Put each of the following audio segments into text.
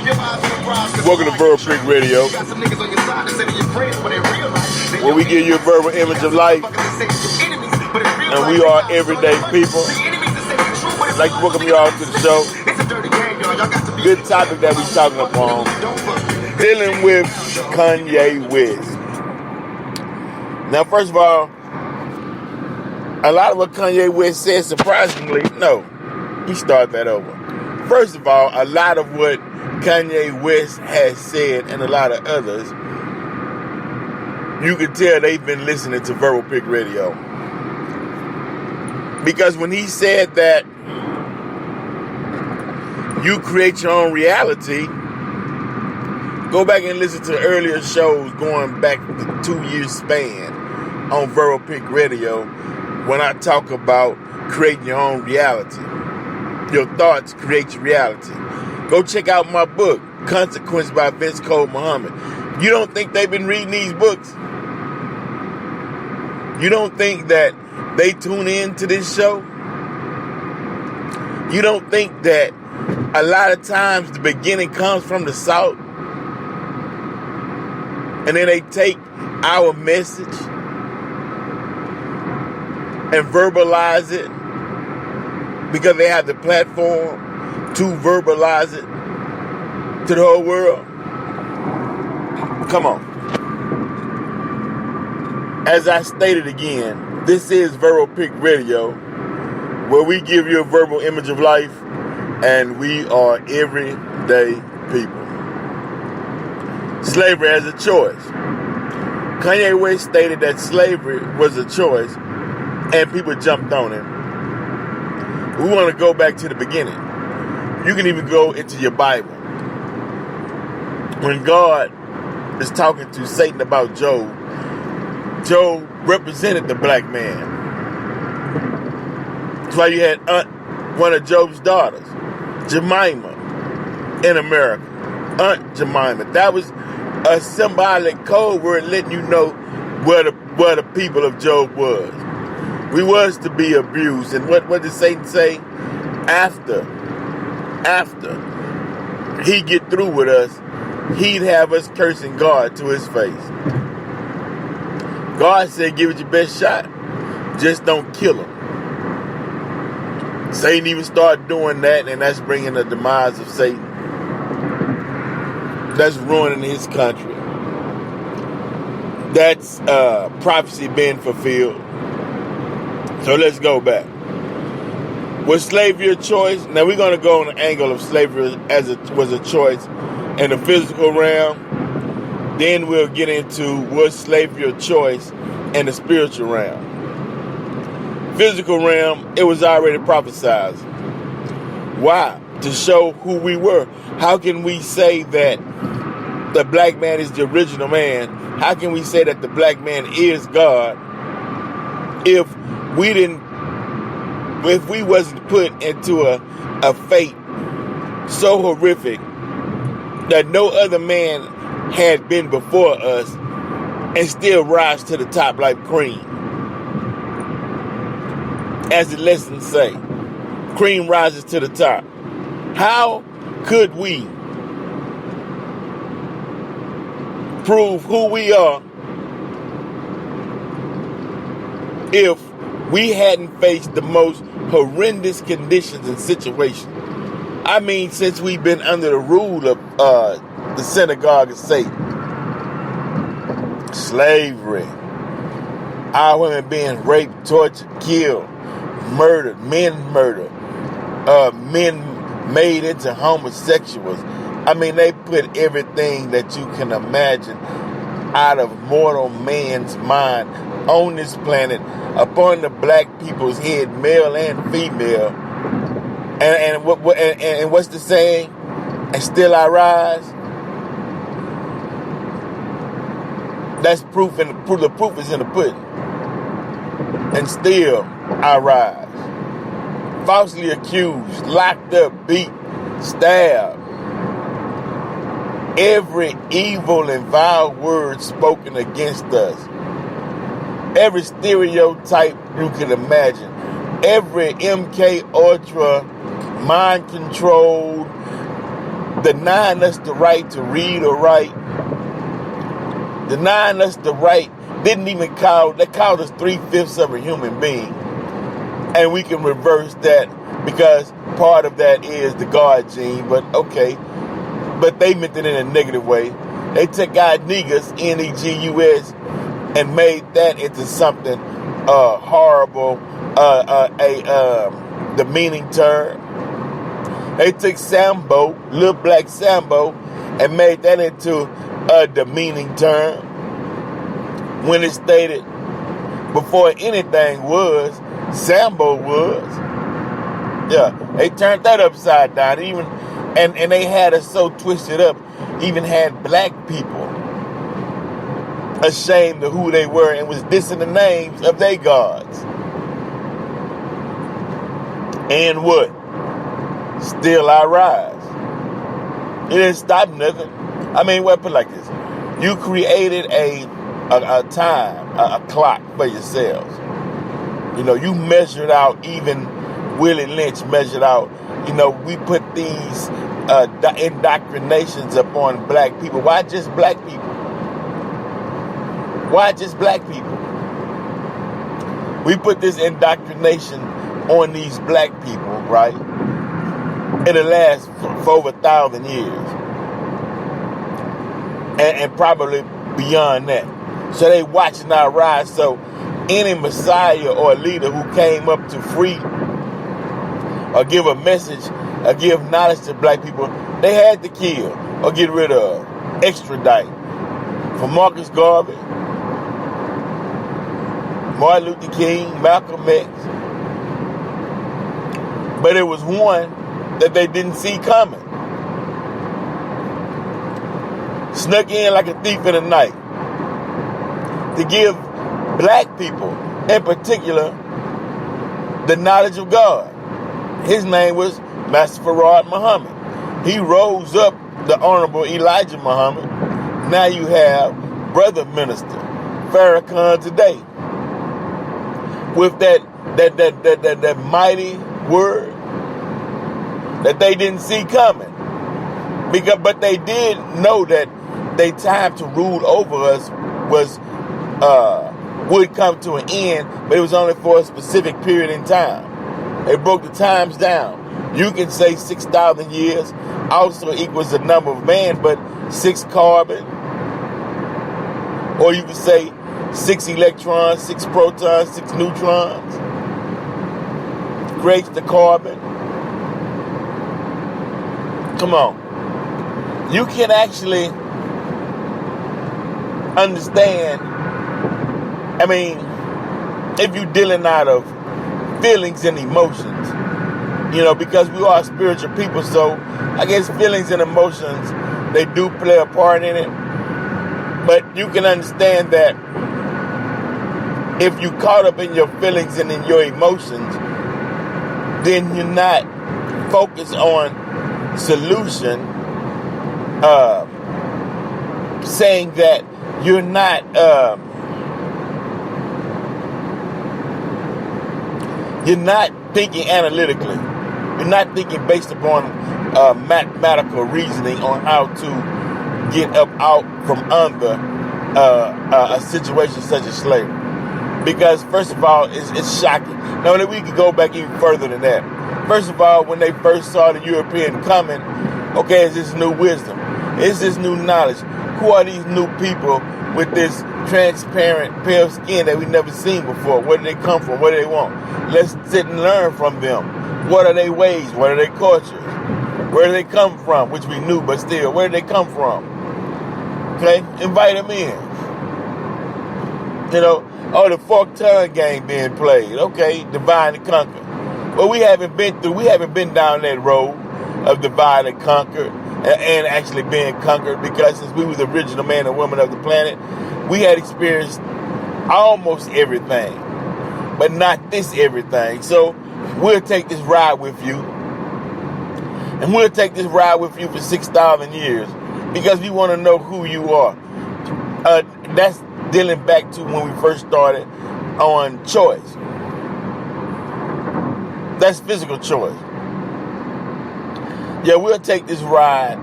Welcome to Verbal Pic Radio, where we give you a verbal image of life, and we are everyday people. I'd like to welcome you all to the show. Good topic that we're talking upon, dealing with Kanye West. Now, first of all, a lot of what Kanye West said, surprisingly, no, he started that over. First of all, a lot of what Kanye West has said and a lot of others, you can tell they've been listening to Verbal Pic Radio. Because when he said that you create your own reality, go back and listen to earlier shows going back the 2 year span on Verbal Pic Radio when I talk about creating your own reality. Your thoughts create your reality. Go check out my book, Consequence by Vince Cole Muhammad. You don't think they've been reading these books? You don't think that they tune in to this show? You don't think that a lot of times the beginning comes from the South? And then they take our message and verbalize it because they have the platform to verbalize it to the whole world? Come on. As I stated again, this is Verbal Pic Radio, where we give you a verbal image of life, and we are everyday people. Slavery as a choice. Kanye West stated that slavery was a choice, and people jumped on it. We want to go back to the beginning. You can even go into your Bible. When God is talking to Satan about Job, Job represented the black man. That's why you had one of Job's daughters, Jemima, in America. Aunt Jemima. That was a symbolic code word letting you know where the people of Job was. We was to be abused. And what did Satan say? After he get through with us, he'd have us cursing God to his face. God said, give it your best shot. Just don't kill him. Satan even started doing that, and that's bringing the demise of Satan. That's ruining his country. That's prophecy being fulfilled. So let's go back. Was slavery a choice? Now we're going to go on the angle of slavery as it was a choice in the physical realm. Then we'll get into was slavery a choice in the spiritual realm. Physical realm, it was already prophesied. Why? To show who we were. How can we say that the black man is the original man? How can we say that the black man is God if we wasn't put into a fate so horrific that no other man had been before us and still rise to the top like cream? As the lessons say, cream rises to the top. How could we prove who we are if we hadn't faced the most horrendous conditions and situations? I mean, since we've been under the rule of the synagogue of Satan. Slavery. Our women being raped, tortured, killed, murdered, men made into homosexuals. I mean, they put everything that you can imagine out of mortal man's mind on this planet upon the black people's head, male and female. And what's the saying? And still I rise. That's proof, and the proof is in the pudding. And still I rise. Falsely accused, locked up, beat, stabbed. Every evil and vile word spoken against us. Every stereotype you can imagine. Every MK Ultra mind-controlled denying us the right to read or write, denying us the right, they called us 3/5 of a human being. And we can reverse that because part of that is the God gene, but okay. But they meant it in a negative way. They took out negus, Negus, and made that into something horrible, demeaning term. They took Sambo, little black Sambo, and made that into a demeaning term. When it stated before anything was, Sambo was. Yeah, they turned that upside down. Even and they had us so twisted up, even had black people ashamed of who they were and was dissing the names of their gods. And what? Still I rise. It didn't stop nothing. I mean, put it like this. You created a time, a clock for yourselves. You know, you measured out, even Willie Lynch measured out, you know, we put these indoctrinations upon black people. Why just black people? Why just black people? We put this indoctrination on these black people, right? It'll last for over 1,000 years. And probably beyond that. So they watching our rise. So any Messiah or leader who came up to free or give a message or give knowledge to black people, they had to kill or get rid of, extradite. For Marcus Garvey, Martin Luther King, Malcolm X. But it was one that they didn't see coming. Snuck in like a thief in the night to give black people, in particular, the knowledge of God. His name was Master Farad Muhammad. He rose up the Honorable Elijah Muhammad. Now you have Brother Minister Farrakhan today with that mighty word that they didn't see coming. But they did know that their time to rule over us would come to an end, but it was only for a specific period in time. They broke the times down. You can say 6,000 years also equals the number of man, but 6 carbon. Or you can say 6 electrons, 6 protons, 6 neutrons. Creates the carbon. Come on. You can actually understand, I mean, if you're dealing out of feelings and emotions, you know, because we are spiritual people, so I guess feelings and emotions, they do play a part in it. But you can understand that if you caught up in your feelings and in your emotions, then you're not focused on solution, saying that you're not thinking analytically. You're not thinking based upon mathematical reasoning on how to get up out from under a situation such as slavery. Because first of all, it's shocking. Now we could go back even further than that. First of all, when they first saw the European coming, okay, it's this new wisdom. It's this new knowledge. Who are these new people with this transparent, pale skin that we've never seen before? Where do they come from? What do they want? Let's sit and learn from them. What are their ways? What are their cultures? Where do they come from? Which we knew, but still, where do they come from? Okay? Invite them in. You know, the fork tongue game being played. Okay, divide and conquer. Well, we haven't been down that road of divide and conquer and actually being conquered, because since we were the original man and woman of the planet, we had experienced almost everything, but not this everything. So we'll take this ride with you, and we'll take this ride with you for 6,000 years, because we want to know who you are. That's dealing back to when we first started on choice. That's physical choice. Yeah, we'll take this ride.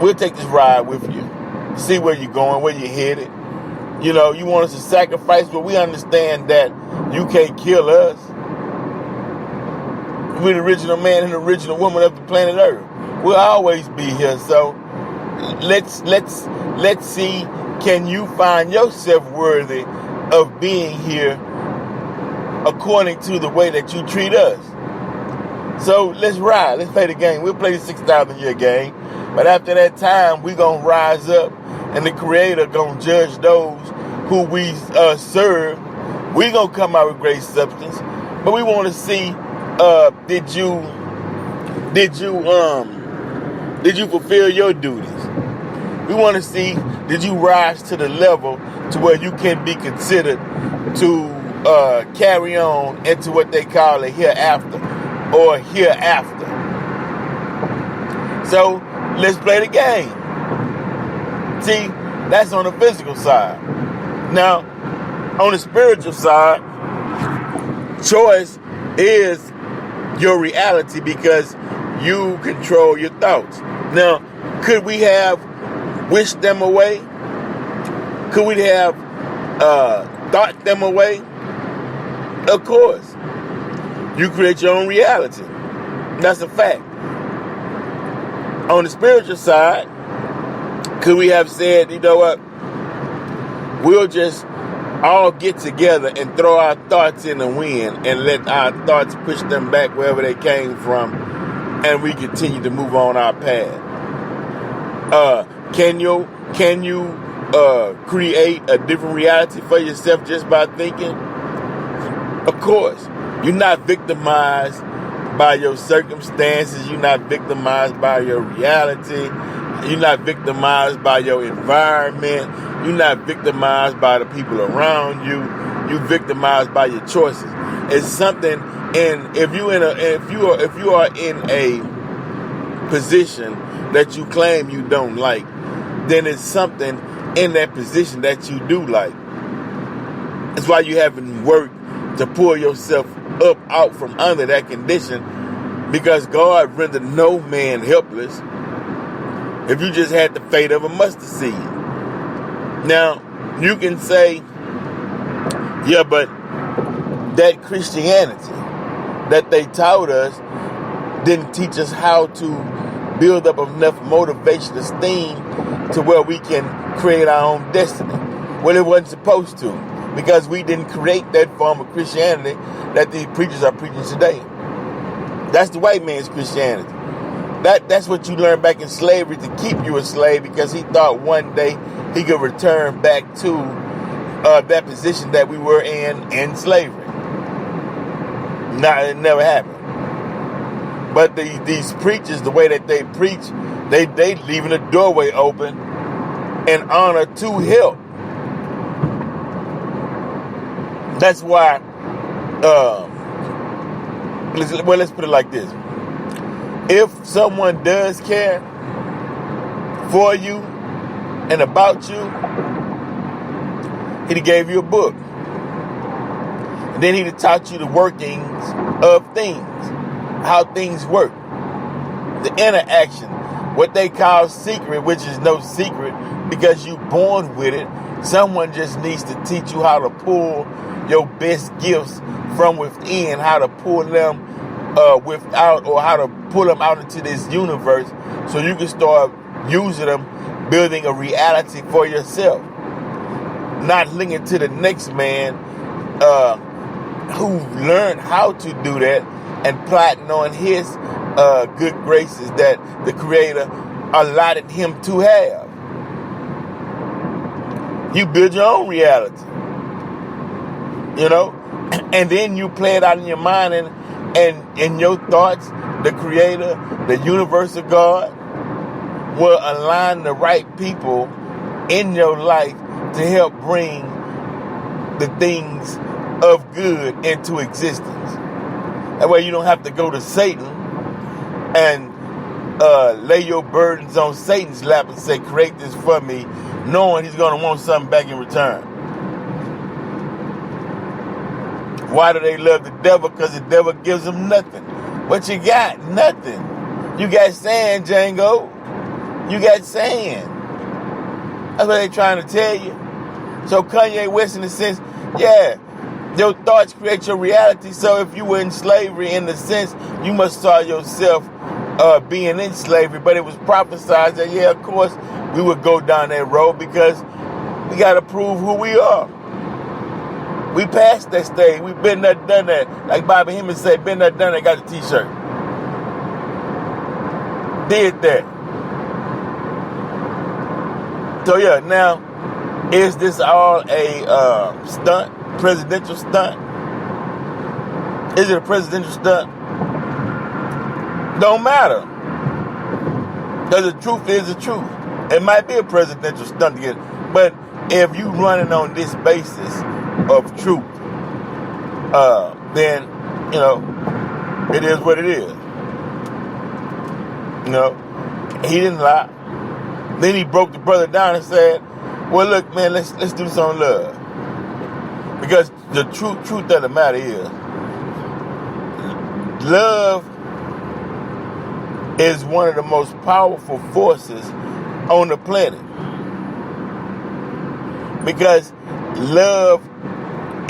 We'll take this ride with you. See where you're going, where you're headed. You know, you want us to sacrifice, but we understand that you can't kill us. We're the original man and the original woman of the planet Earth. We'll always be here. So let's see, can you find yourself worthy of being here according to the way that you treat us? So let's ride. Let's play the game. We'll play the 6,000 year game. But after that time, we're going to rise up and the Creator going to judge those who we serve. We're going to come out with great substance. But we want to see, did you fulfill your duties? We want to see, did you rise to the level to where you can be considered to carry on into what they call a hereafter or hereafter. So let's play the game. See, that's on the physical side. Now, on the spiritual side, choice is your reality because you control your thoughts. Now, could we have wished them away? Could we have thought them away? Of course. You create your own reality. That's a fact. On the spiritual side, could we have said, you know what? We'll just all get together and throw our thoughts in the wind and let our thoughts push them back wherever they came from, and we continue to move on our path. Can you create a different reality for yourself just by thinking? Of course. You're not victimized by your circumstances. You're not victimized by your reality. You're not victimized by your environment. You're not victimized by the people around you. You're victimized by your choices. It's something, and if you are in a position that you claim you don't like, then it's something in that position that you do like. That's why you haven't worked to pull yourself up out from under that condition, because God rendered no man helpless if you just had the faith of a mustard seed. Now, you can say, yeah, but that Christianity that they taught us didn't teach us how to build up enough motivation, esteem to where we can create our own destiny. Well, it wasn't supposed to, because we didn't create that form of Christianity that these preachers are preaching today. That's the white man's Christianity. That's what you learned back in slavery to keep you a slave, because he thought one day he could return back to that position that we were in slavery. No, it never happened. But these preachers, the way that they preach, they leaving the doorway open in honor to help. That's why, let's put it like this. If someone does care for you and about you, he'd gave you a book. And then he'd taught you the workings of things, how things work. The interaction, what they call secret, which is no secret because you're born with it. Someone just needs to teach you how to pull your best gifts from within, how to pull them without, or how to pull them out into this universe so you can start using them, building a reality for yourself. Not linking to the next man who learned how to do that and plotting on his good graces that the Creator allotted him to have. You build your own reality, you know, and then you play it out in your mind, and in your thoughts, the Creator, the universe of God, will align the right people in your life to help bring the things of good into existence. That way you don't have to go to Satan and lay your burdens on Satan's lap and say, create this for me, knowing he's going to want something back in return. Why do they love the devil? Because the devil gives them nothing. What you got? Nothing. You got sand, Django. You got sand. That's what they're trying to tell you. So Kanye West, in a sense, yeah, your thoughts create your reality. So if you were in slavery, in the sense, you must saw yourself being in slavery. But it was prophesied that, yeah, of course, we would go down that road because we got to prove who we are. We passed that stage. We've been there, done that. Like Bobby Hemmings said, been there, done that, got the t-shirt. Did that. So yeah, now, is this all a stunt? Presidential stunt? Is it a presidential stunt? Don't matter. Because the truth is the truth. It might be a presidential stunt again, but if you running on this basis of truth, then, you know, it is what it is. You know, he didn't lie. Then he broke the brother down and said, well, look, man, let's do some love. Because the truth of the matter is, love is one of the most powerful forces on the planet. Because love,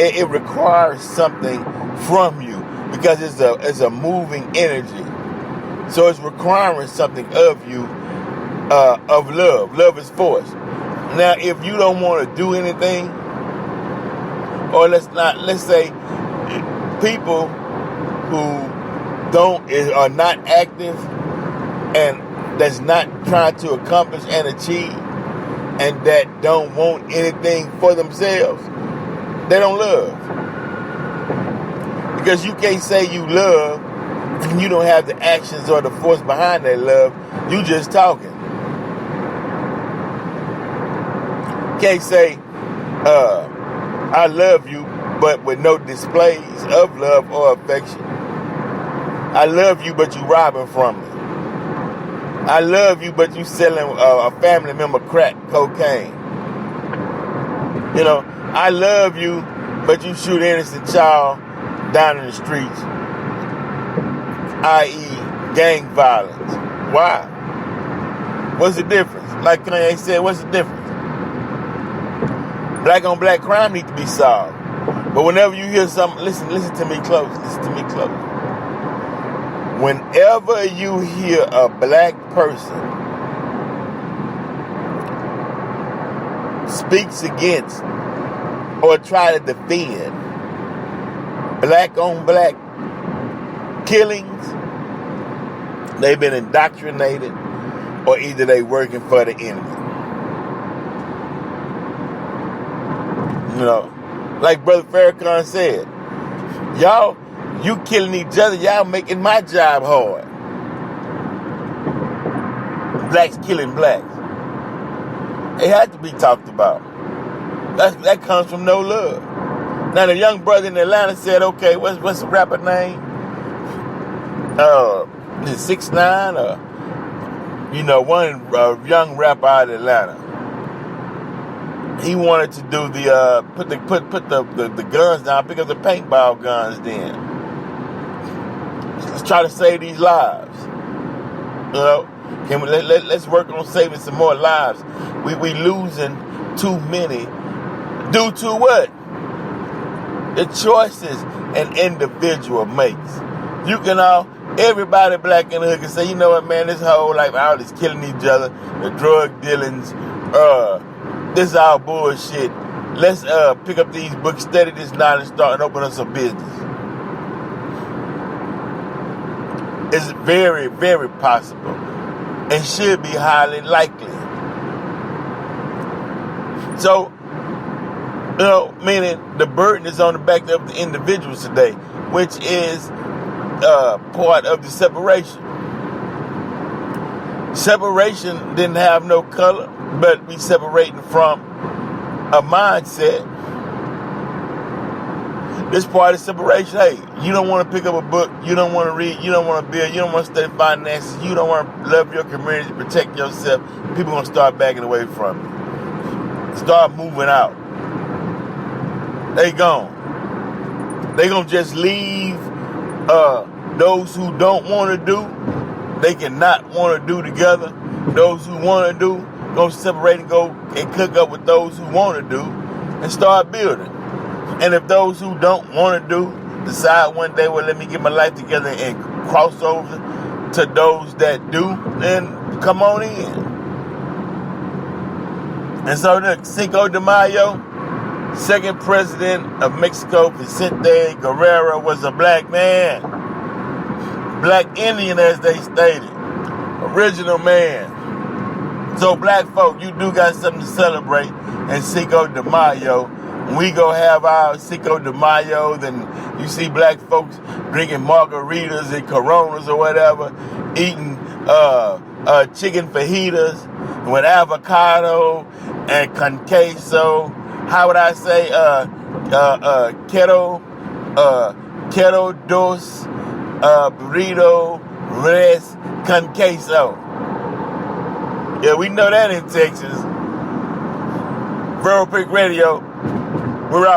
it requires something from you. Because it's a moving energy. So it's requiring something of you, of love. Love is force. Now, if you don't want to do anything, or let's say people who are not active and that's not trying to accomplish and achieve and that don't want anything for themselves, they don't love. Because you can't say you love and you don't have the actions or the force behind that love. You just talking. Can't say, I love you, but with no displays of love or affection. I love you, but you robbing from me. I love you, but you selling a family member crack cocaine. You know, I love you, but you shoot innocent child down in the streets, i.e. gang violence. Why? What's the difference? Like Kanye said, what's the difference? Black on black crime needs to be solved. But whenever you hear something, listen to me close. Listen to me close. Whenever you hear a black person speaks against or try to defend black on black killings, they've been indoctrinated or either they working for the enemy. You know, like Brother Farrakhan said, y'all, you killing each other, y'all making my job hard. Blacks killing blacks. It had to be talked about. That comes from no love. Now the young brother in Atlanta said, okay, what's the rapper name? Is it 6ix9ine or one young rapper out of Atlanta. He wanted to do the put the guns down, pick up the paintball guns. Then let's try to save these lives. Let's work on saving some more lives. We losing too many due to what? The choices an individual makes. You can everybody black in the hood can say, you know what, man, this whole life all is killing each other, the drug dealings, this is all bullshit. Let's pick up these books, study this now, and start and open us a business. It's very, very possible and should be highly likely. So, meaning the burden is on the back of the individuals today, which is part of the separation. Separation didn't have no color, but we separating from a mindset. This part of separation, hey, you don't want to pick up a book, you don't want to read, you don't want to build, you don't want to study finances, you don't want to love your community, protect yourself. People are going to start backing away from you. Start moving out. They gone. They going to just leave those who don't want to do, they cannot want to do together. Those who want to do, go separate and go and cook up with those who want to do and start building. And if those who don't want to do decide one day, well, let me get my life together and cross over to those that do, then come on in. And so look, Cinco de Mayo, second president of Mexico, Vicente Guerrero, was a black man. Black Indian, as they stated. Original man. So black folk, you do got something to celebrate in Cinco de Mayo. We go have our Cinco de Mayo, then you see black folks drinking margaritas and Coronas or whatever, eating chicken fajitas with avocado and con queso. How would I say? Queso dos burrito res con queso. Yeah, we know that in Texas. Verbal Pic Radio. We're out.